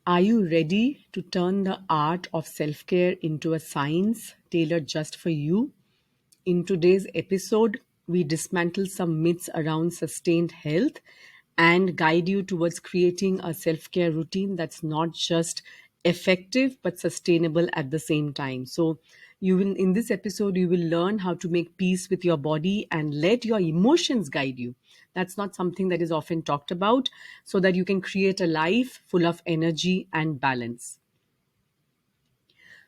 Are you ready to turn the art of self care into a science tailored just for you? In today's episode, we dismantle some myths around sustained health and guide you towards creating a self care routine that's not just effective but sustainable at the same time. So, you will in this episode you will learn how to make peace with your body and let your emotions guide you. That's not something that is often talked about, so that you can create a life full of energy and balance.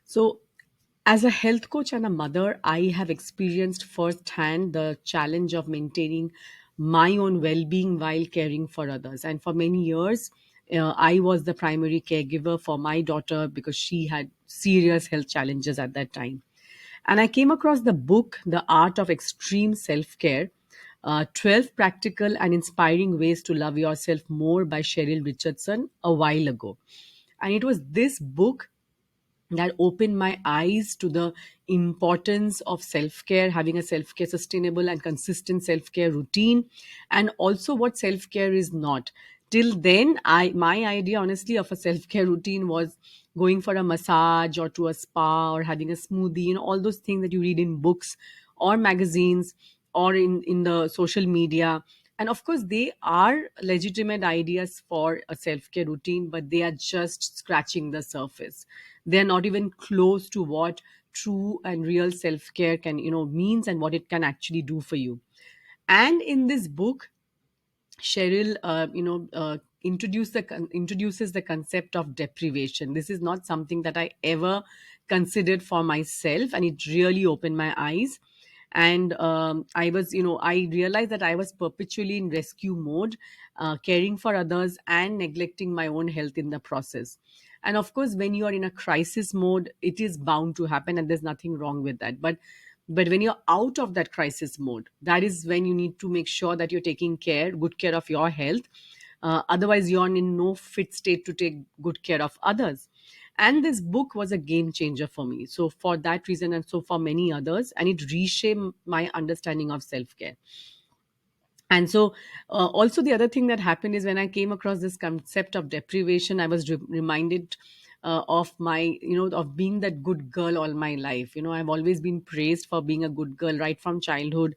So, as a health coach and a mother, I have experienced firsthand the challenge of maintaining my own well being while caring for others. And for many years, I was the primary caregiver for my daughter because she had serious health challenges at that time. And I came across the book, The Art of Extreme Self Care, 12 Practical and Inspiring Ways to Love Yourself More by Cheryl Richardson, a while ago. And it was this book that opened my eyes to the importance of self care, having a self care, sustainable and consistent self care routine, and also what self care is not. Till then, my idea, honestly, of a self care routine was going for a massage or to a spa or having a smoothie, all those things that you read in books or magazines or in the social media. And of course, they are legitimate ideas for a self care routine, but they are just scratching the surface. They're not even close to what true and real self care can, means and what it can actually do for you. And in this book, Cheryl, introduces the concept of deprivation. This is not something that I ever considered for myself, and it really opened my eyes. And I realized that I was perpetually in rescue mode, caring for others and neglecting my own health in the process. And of course, when you are in a crisis mode, it is bound to happen, and there's nothing wrong with that. But when you're out of that crisis mode, that is when you need to make sure that you're taking good care of your health. Otherwise, you're in no fit state to take good care of others. And this book was a game changer for me. So, for that reason, and so for many others, and it reshaped my understanding of self care. And so, also the other thing that happened is when I came across this concept of deprivation, I was reminded of of being that good girl all my life. I've always been praised for being a good girl right from childhood.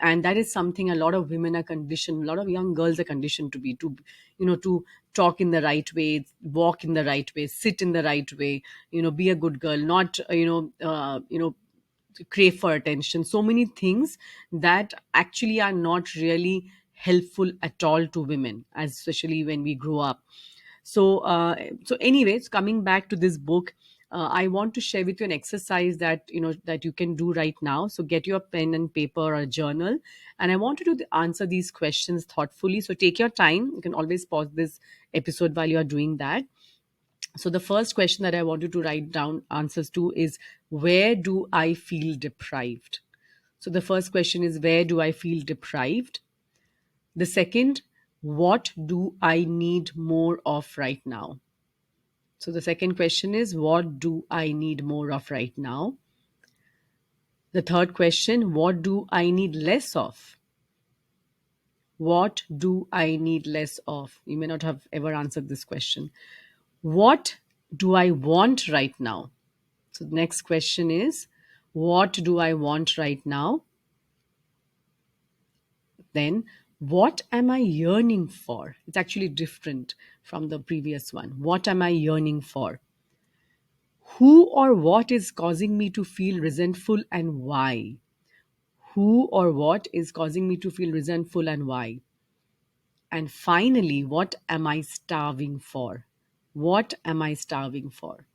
And that is something a lot of women are conditioned, a lot of young girls are conditioned to be, to talk in the right way, walk in the right way, sit in the right way, be a good girl, not, crave for attention, so many things that actually are not really helpful at all to women, especially when we grow up. So anyways, coming back to this book, I want to share with you an exercise that you can do right now. So get your pen and paper or a journal, and I want you to answer these questions thoughtfully. So take your time. You can always pause this episode while you are doing that. So the first question that I want you to write down answers to is, where do I feel deprived? So the first question is, where do I feel deprived? The second, what do I need more of right now? So the second question is, what do I need more of right now? The third question, what do I need less of? What do I need less of? You may not have ever answered this question. What do I want right now? So the next question is, what do I want right now? Then, what am I yearning for? It's actually different from the previous one. What am I yearning for? Who or what is causing me to feel resentful and why? Who or what is causing me to feel resentful and why? And finally, what am I starving for? What am I starving for?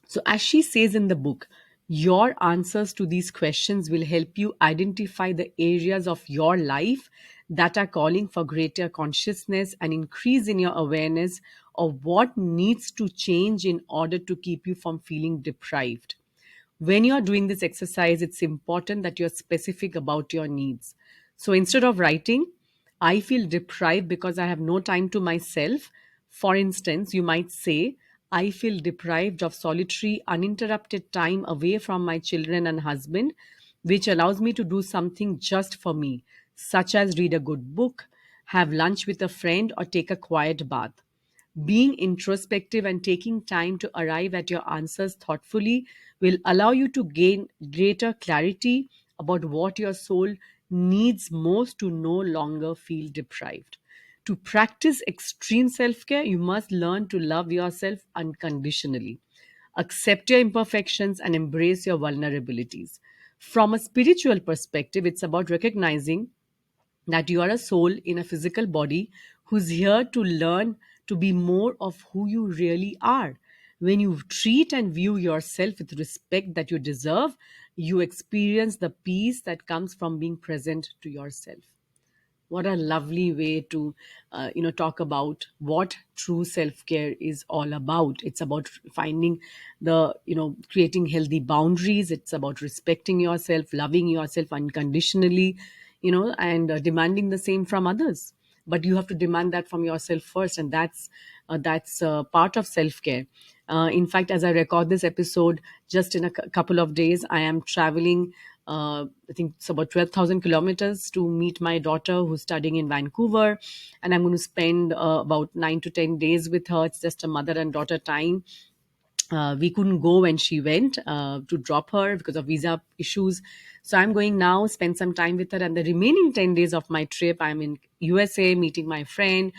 So, as she says in the book, your answers to these questions will help you identify the areas of your life that are calling for greater consciousness and increase in your awareness of what needs to change in order to keep you from feeling deprived. When you're doing this exercise, it's important that you're specific about your needs. So instead of writing, I feel deprived because I have no time to myself, for instance, you might say, I feel deprived of solitary, uninterrupted time away from my children and husband, which allows me to do something just for me, such as read a good book, have lunch with a friend, or take a quiet bath. Being introspective and taking time to arrive at your answers thoughtfully will allow you to gain greater clarity about what your soul needs most to no longer feel deprived. To practice extreme self care, you must learn to love yourself unconditionally, accept your imperfections, and embrace your vulnerabilities. From a spiritual perspective, it's about recognizing that you are a soul in a physical body who's here to learn to be more of who you really are. When you treat and view yourself with respect that you deserve, you experience the peace that comes from being present to yourself. What a lovely way to talk about what true self-care is all about. It's about finding the creating healthy boundaries. It's about respecting yourself, loving yourself unconditionally, and demanding the same from others. But you have to demand that from yourself first, and that's part of self-care. In fact, as I record this episode, just in a couple of days, I am traveling. I think it's about 12,000 kilometers to meet my daughter who's studying in Vancouver. And I'm going to spend about 9 to 10 days with her. It's just a mother and daughter time. We couldn't go when she went to drop her because of visa issues. So I'm going now, spend some time with her. And the remaining 10 days of my trip, I'm in USA, meeting my friend,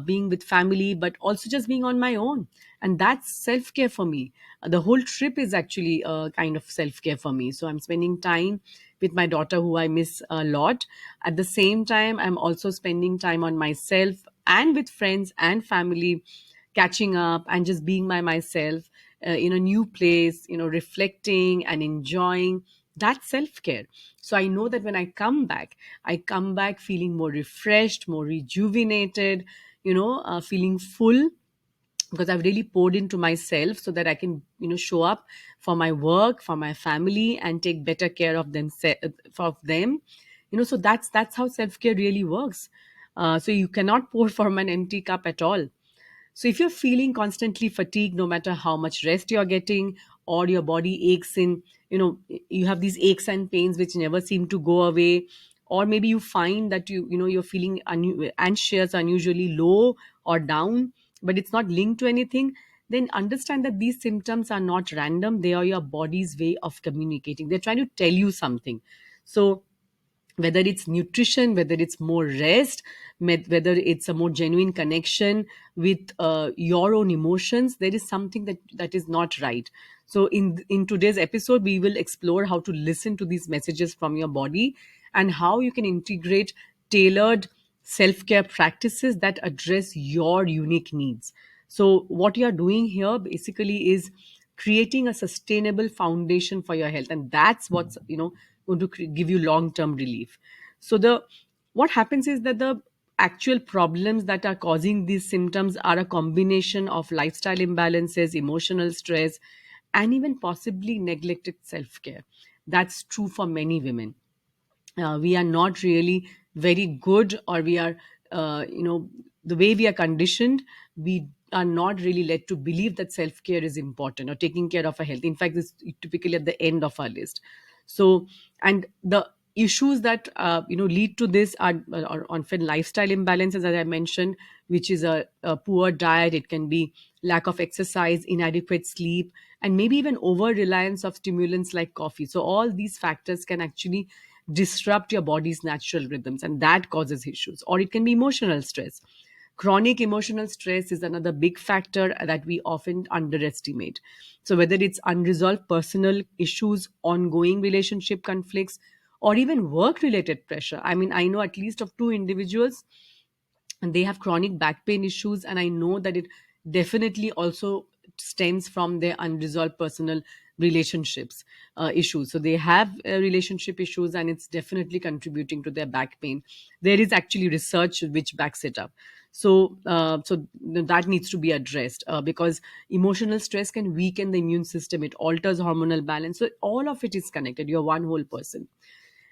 being with family, but also just being on my own. And that's self care for me. The whole trip is actually a kind of self care for me. So I'm spending time with my daughter, who I miss a lot. At the same time, I'm also spending time on myself and with friends and family, catching up and just being by myself in a new place, reflecting and enjoying. That's self care. So I know that when I come back feeling more refreshed, more rejuvenated, feeling full, because I've really poured into myself so that I can, show up for my work, for my family, and take better care of them, of them. So that's how self care really works. So you cannot pour from an empty cup at all. So if you're feeling constantly fatigued, no matter how much rest you're getting, or your body aches you have these aches and pains which never seem to go away, or maybe you find that you're feeling anxious, unusually low or down, but it's not linked to anything, then understand that these symptoms are not random. They are your body's way of communicating. They're trying to tell you something. So whether it's nutrition, whether it's more rest, whether it's a more genuine connection with your own emotions, there is something that is not right. So in today's episode, we will explore how to listen to these messages from your body, and how you can integrate tailored self-care practices that address your unique needs. So what you are doing here basically is creating a sustainable foundation for your health, and that's what's going to give you long term relief. So the what happens is that the actual problems that are causing these symptoms are a combination of lifestyle imbalances, emotional stress, and even possibly neglected self care. That's true for many women. We are not really very good, or we are the way we are conditioned, we are not really led to believe that self care is important, or taking care of our health. In fact, it's typically at the end of our list. So, and the issues that lead to this are often lifestyle imbalances, as I mentioned, which is a poor diet. It can be lack of exercise, inadequate sleep, and maybe even over reliance of stimulants like coffee. So all these factors can actually disrupt your body's natural rhythms, and that causes issues. Or it can be emotional stress. Chronic emotional stress is another big factor that we often underestimate. So whether it's unresolved personal issues, ongoing relationship conflicts, or even work related pressure. I mean, I know at least of two individuals, and they have chronic back pain issues, and I know that it definitely also stems from their unresolved personal relationships issues. So they have relationship issues, and it's definitely contributing to their back pain. There is actually research which backs it up. So that needs to be addressed, because emotional stress can weaken the immune system. It alters hormonal balance. So all of it is connected. You're one whole person.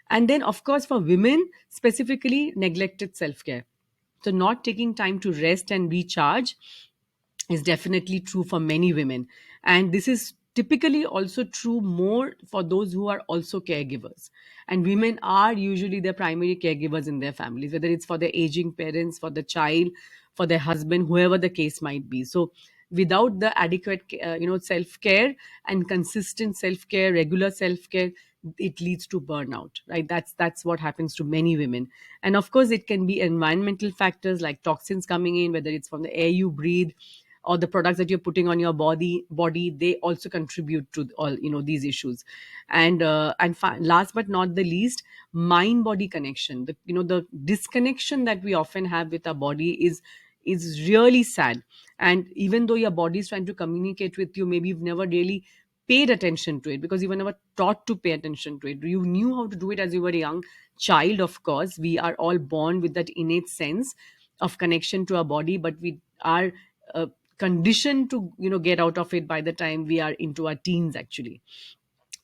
And then, of course, for women specifically, neglected self care. So, not taking time to rest and recharge is definitely true for many women. And this is typically also true more for those who are also caregivers. And women are usually the primary caregivers in their families, whether it's for their aging parents, for the child, for their husband, whoever the case might be. So without the adequate self care and consistent self care, regular self care, it leads to burnout, right? That's what happens to many women. And of course it can be environmental factors like toxins coming in, whether it's from the air you breathe or the products that you're putting on your body. They also contribute to all these issues. And last but not the least, mind body connection, the disconnection that we often have with our body is really sad. And even though your body is trying to communicate with you, maybe you've never really paid attention to it because you were never taught to pay attention to it. You knew how to do it as you were a young child. Of course, we are all born with that innate sense of connection to our body, but we are uh, conditioned to get out of it by the time we are into our teens actually.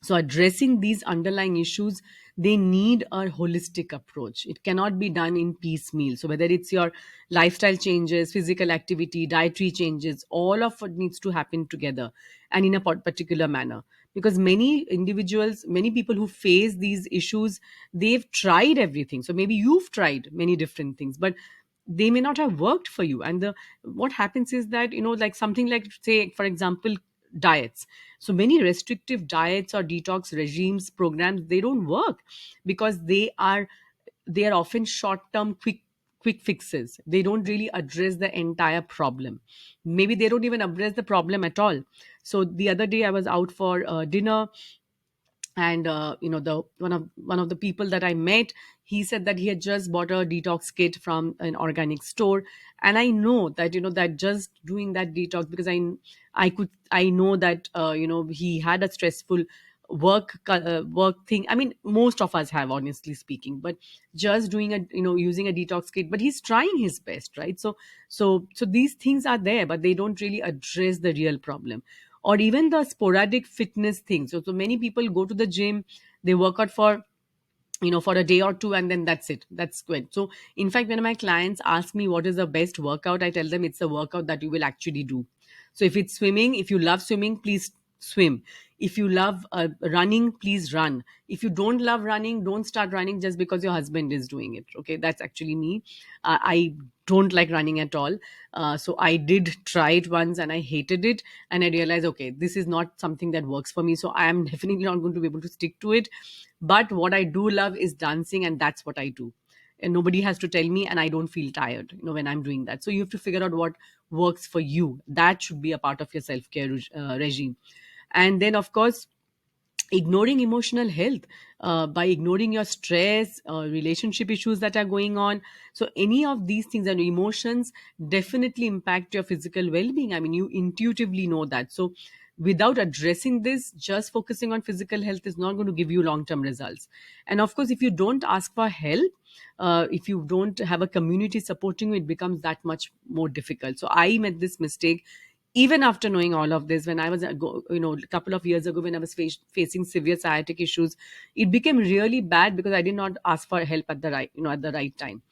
So addressing these underlying issues, they need a holistic approach. It cannot be done in piecemeal. So whether it's your lifestyle changes, physical activity, dietary changes, all of it needs to happen together and in a particular manner. Because many individuals, many people who face these issues, they've tried everything. So maybe you've tried many different things, but they may not have worked for you. And the what happens is that, like something like, say for example, diets. So many restrictive diets or detox regimes programs, they don't work because they are often short term quick fixes. They don't really address the entire problem. Maybe they don't even address the problem at all. So the other day I was out for dinner, and the one of the people that I met, he said that he had just bought a detox kit from an organic store. And I know that that just doing that detox, because I know that he had a stressful work thing. I mean, most of us have, honestly speaking. But just doing a using a detox kit, but he's trying his best, right? So these things are there, but they don't really address the real problem. Or even the sporadic fitness things. So many people go to the gym, they work out for for a day or two, and then that's good. So in fact, when my clients ask me what is the best workout, I tell them it's a workout that you will actually do. So if it's swimming, if you love swimming, please swim. If you love running, please run. If you don't love running, don't start running just because your husband is doing it. Okay, that's actually me. I don't like running at all. So I did try it once and I hated it, and I realized, okay, this is not something that works for me. So I am definitely not going to be able to stick to it. But what I do love is dancing, and that's what I do. And nobody has to tell me, and I don't feel tired, when I'm doing that. So you have to figure out what works for you. That should be a part of your self-care regime. And then, of course, ignoring emotional health, by ignoring your stress, relationship issues that are going on. So any of these things and emotions definitely impact your physical well-being. I mean, you intuitively know that. So without addressing this, just focusing on physical health is not going to give you long-term results. And of course, if you don't ask for help, if you don't have a community supporting you, it becomes that much more difficult. So I made this mistake even after knowing all of this. When I was a couple of years ago, when I was facing severe sciatic issues, it became really bad because I did not ask for help at the right time.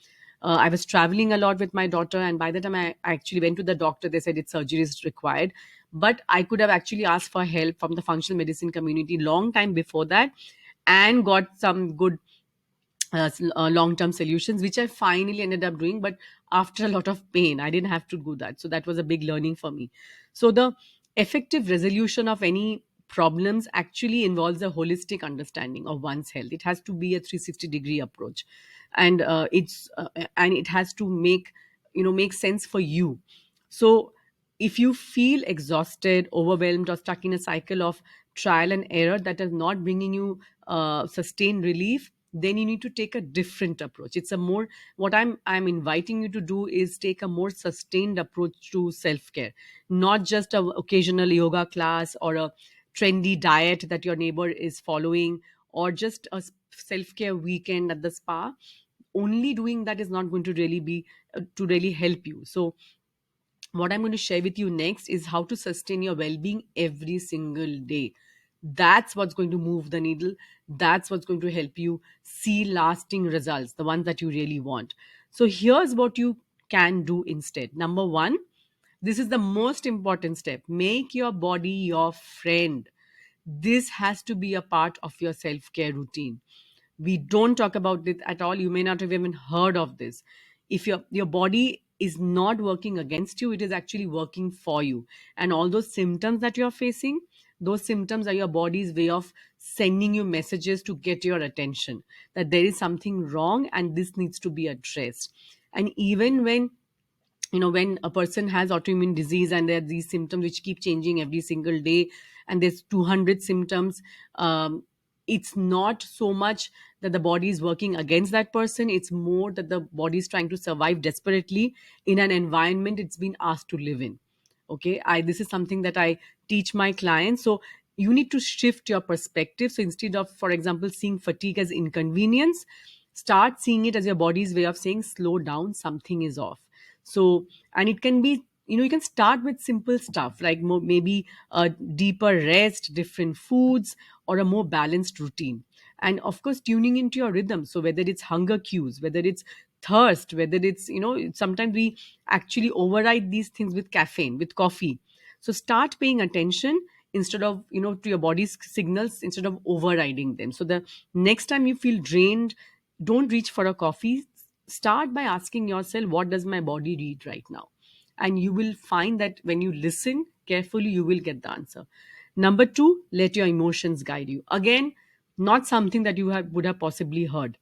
I was traveling a lot with my daughter, and by the time I actually went to the doctor, they said it's surgery is required. But I could have actually asked for help from the functional medicine community long time before that, and got some good long-term solutions, which I finally ended up doing. But after a lot of pain, I didn't have to do that. So that was a big learning for me. So the effective resolution of any problems actually involves a holistic understanding of one's health. It has to be a 360-degree approach, and it has to make sense for you. So if you feel exhausted, overwhelmed, or stuck in a cycle of trial and error that is not bringing you sustained relief, then you need to take a different approach. It's a more what I'm inviting you to do is take a more sustained approach to self-care, not just a occasional yoga class or a trendy diet that your neighbor is following, or just a self-care weekend at the spa. Only doing that is not going to really be to really help you. So what I'm going to share with you next is how to sustain your well-being every single day. That's what's going to move the needle. That's what's going to help you see lasting results, the ones that you really want. So here's what you can do instead. Number one, this is the most important step: make your body your friend. This has to be a part of your self-care routine. We don't talk about it at all. You may not have even heard of this. If your body is not working against you, it is actually working for you. And all those symptoms that you're facing, those symptoms are your body's way of sending you messages to get your attention, that there is something wrong and this needs to be addressed. And even when, when a person has autoimmune disease and there are these symptoms which keep changing every single day, and there's 200 symptoms, it's not so much that the body is working against that person, it's more that the body is trying to survive desperately in an environment it's been asked to live in. Okay, I this is something that I teach my clients. So you need to shift your perspective. So instead of, for example, seeing fatigue as inconvenience, start seeing it as your body's way of saying slow down, something is off. So, and it can be, you can start with simple stuff like maybe a deeper rest, different foods, or a more balanced routine. And of course, tuning into your rhythm. So whether it's hunger cues, whether it's thirst, whether it's, sometimes we actually override these things with caffeine, with coffee. So start paying attention instead of, to your body's signals, instead of overriding them. So the next time you feel drained, don't reach for a coffee. Start by asking yourself, what does my body need right now? And you will find that when you listen carefully, you will get the answer. Number two, let your emotions guide you. Again, not something that would have possibly heard.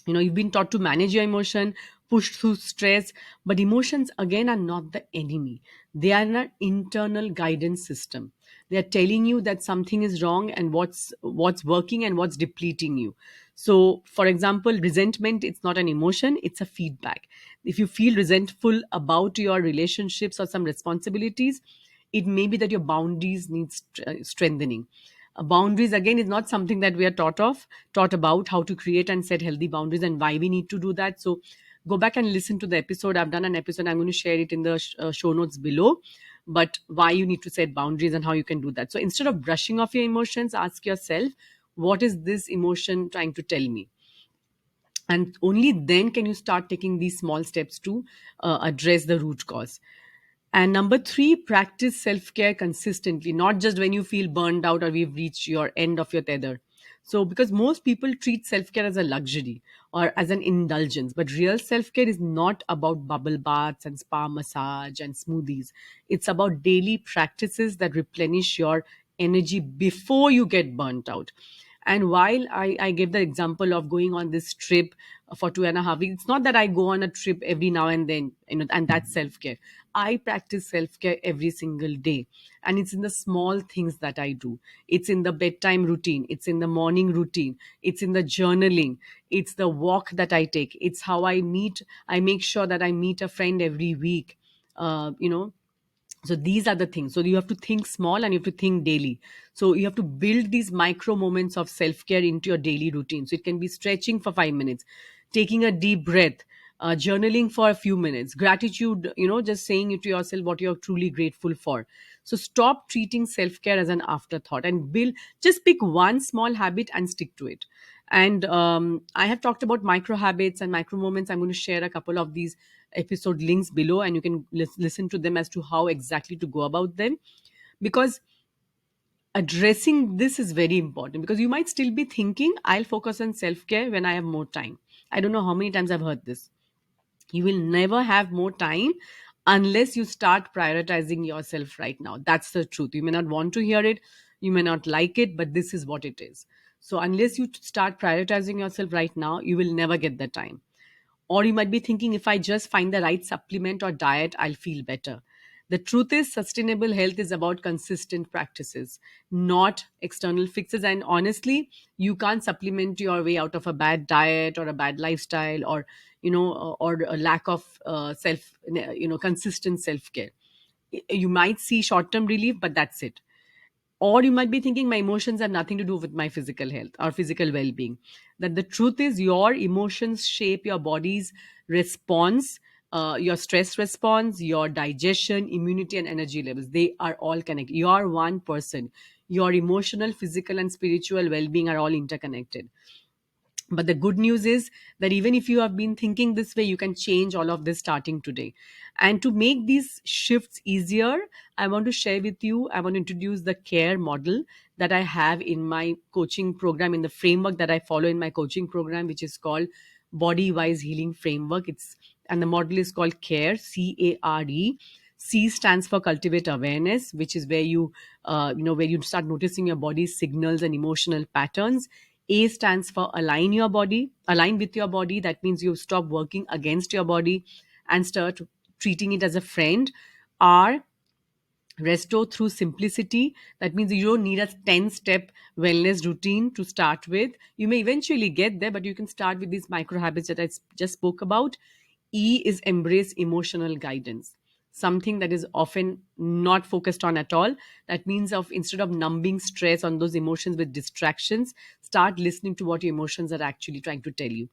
You've been taught to manage your emotion, push through stress, but emotions again are not the enemy. They are an internal guidance system. They are telling you that something is wrong and what's working and what's depleting you. So for example, resentment, it's not an emotion, it's a feedback. If you feel resentful about your relationships or some responsibilities, it may be that your boundaries need strengthening. Boundaries again is not something that we are taught about how to create and set healthy boundaries and why we need to do that. So go back and listen to the episode. I've done an episode, I'm going to share it in the show notes below, but why you need to set boundaries and how you can do that. So instead of brushing off your emotions, ask yourself, what is this emotion trying to tell me? And only then can you start taking these small steps to address the root cause. And number three, practice self care consistently, not just when you feel burned out or we've reached your end of your tether. So, because most people treat self care as a luxury or as an indulgence, but real self care is not about bubble baths and spa massage and smoothies. It's about daily practices that replenish your energy before you get burnt out. And while I gave the example of going on this trip for 2.5 weeks, it's not that I go on a trip every now and then, and that's self care. I practice self care every single day. And it's in the small things that I do. It's in the bedtime routine. It's in the morning routine. It's in the journaling. It's the walk that I take. It's how I make sure that I meet a friend every week. Uh, you know, so these are the things. So you have to think small and you have to think daily. So you have to build these micro moments of self-care into your daily routine. So it can be stretching for 5 minutes, taking a deep breath, journaling for a few minutes, gratitude, just saying it to yourself what you're truly grateful for. So stop treating self-care as an afterthought and just pick one small habit and stick to it. And I have talked about micro habits and micro moments. I'm going to share a couple of these episode links below, and you can listen to them as to how exactly to go about them. Because addressing this is very important, because you might still be thinking, I'll focus on self care when I have more time. I don't know how many times I've heard this. You will never have more time unless you start prioritizing yourself right now. That's the truth. You may not want to hear it, you may not like it, but this is what it is. So unless you start prioritizing yourself right now, you will never get the time. Or you might be thinking, if I just find the right supplement or diet, I'll feel better. The truth is, sustainable health is about consistent practices, not external fixes. And honestly, you can't supplement your way out of a bad diet or a bad lifestyle, or or a lack of consistent self care. You might see short term relief, but that's it. Or you might be thinking, my emotions have nothing to do with my physical health or physical well being. That the truth is, your emotions shape your body's response, your stress response, your digestion, immunity, and energy levels. They are all connected. You are one person. Your emotional, physical, and spiritual well being are all interconnected. But the good news is that even if you have been thinking this way, you can change all of this starting today. And to make these shifts easier, I want to share with you, I want to introduce the care model that I have in my coaching program, in the framework that I follow in my coaching program, which is called Body Wise Healing Framework. It's and the model is called CARE, CARE. C stands for cultivate awareness, which is where where you start noticing your body's signals and emotional patterns. A stands for align with your body. That means you stop working against your body and start treating it as a friend. R, restore through simplicity. That means you don't need a 10-step wellness routine to start with. You may eventually get there, but you can start with these micro habits that just spoke about. E is embrace emotional guidance, something that is often not focused on at all. That means of instead of numbing stress on those emotions with distractions, start listening to what your emotions are actually trying to tell you.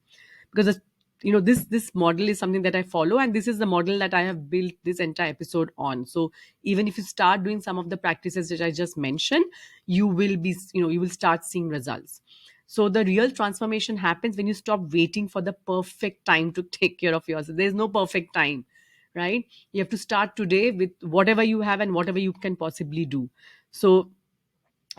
Because this model is something that I follow, and this is the model that I have built this entire episode on. So even if you start doing some of the practices that I just mentioned, you will start seeing results. So the real transformation happens when you stop waiting for the perfect time to take care of yourself. There's no perfect time, right? You have to start today with whatever you have and whatever you can possibly do. So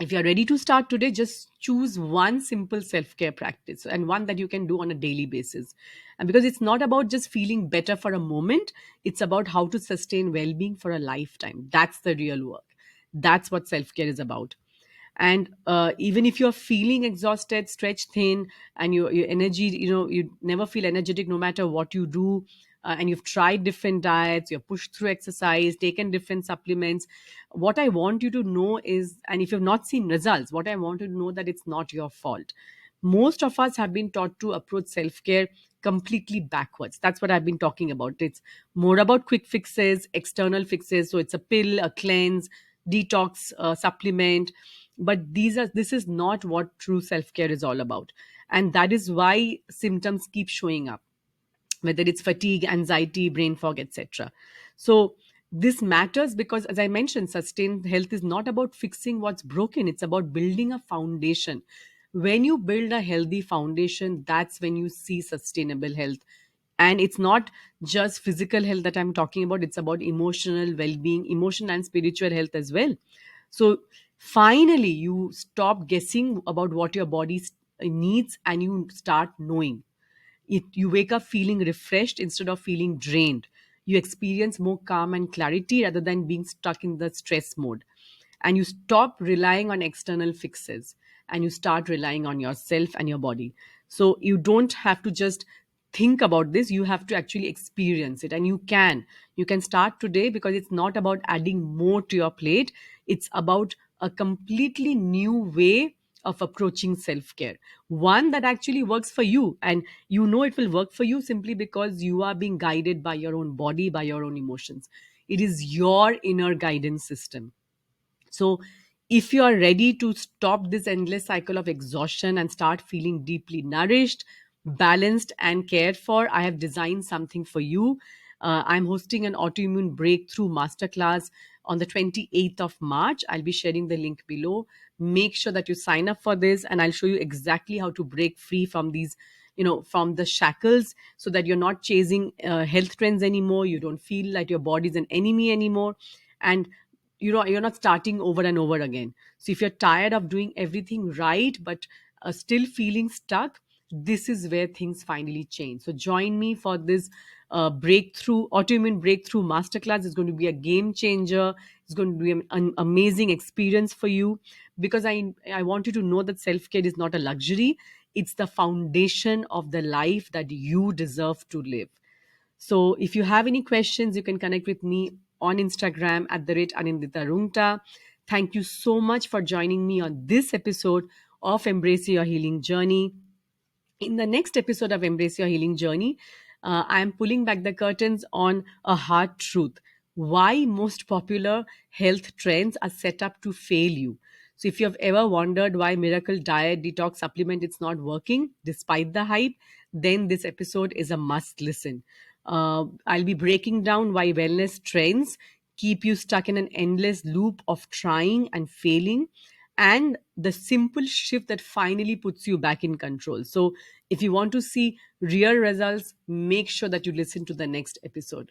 if you're ready to start today, just choose one simple self-care practice and one that you can do on a daily basis. And because it's not about just feeling better for a moment, it's about how to sustain well-being for a lifetime. That's the real work. That's what self-care is about. And even if you're feeling exhausted, stretched thin, and your energy, you never feel energetic no matter what you do, and you've tried different diets, you've pushed through exercise, taken different supplements, what I want you to know is, and if you've not seen results, what I want you to know, that it's not your fault. Most of us have been taught to approach self-care completely backwards. That's what I've been talking about. It's more about quick fixes, external fixes. So it's a pill, a cleanse, detox, supplement. But this is not what true self-care is all about. And that is why symptoms keep showing up, whether it's fatigue, anxiety, brain fog, etc. So this matters because, as I mentioned, sustained health is not about fixing what's broken, it's about building a foundation. When you build a healthy foundation, that's when you see sustainable health. And it's not just physical health that I'm talking about, it's about emotional well-being, emotional and spiritual health as well. So finally you stop guessing about what your body needs and you start knowing it. You wake up feeling refreshed instead of feeling drained. You experience more calm and clarity rather than being stuck in the stress mode. And you stop relying on external fixes and you start relying on yourself and your body. So you don't have to just think about this, you have to actually experience it. And you can start today, because it's not about adding more to your plate, it's about a completely new way of approaching self care, one that actually works for you. And it will work for you simply because you are being guided by your own body, by your own emotions. It is your inner guidance system. So, if you are ready to stop this endless cycle of exhaustion and start feeling deeply nourished, balanced, and cared for, I have designed something for you. I'm hosting an autoimmune breakthrough masterclass on the 28th of March. I'll be sharing the link below. Make sure that you sign up for this, and I'll show you exactly how to break free from these, from the shackles, so that you're not chasing health trends anymore. You don't feel like your body's an enemy anymore. And you're not starting over and over again. So if you're tired of doing everything right but still feeling stuck, this is where things finally change. So join me for this breakthrough autoimmune breakthrough masterclass. It's going to be a game changer. It's going to be an amazing experience for you, because I want you to know that self-care is not a luxury. It's the foundation of the life that you deserve to live. So if you have any questions, you can connect with me on Instagram at the rate Anindita Rungta. Thank you so much for joining me on this episode of Embrace Your Healing Journey. In the next episode of Embrace Your Healing Journey, I am pulling back the curtains on a hard truth: why most popular health trends are set up to fail you. So, if you have ever wondered why miracle diet, detox, supplement it's not working despite the hype, then this episode is a must listen. I'll be breaking down why wellness trends keep you stuck in an endless loop of trying and failing, and the simple shift that finally puts you back in control. So, if you want to see real results, make sure that you listen to the next episode.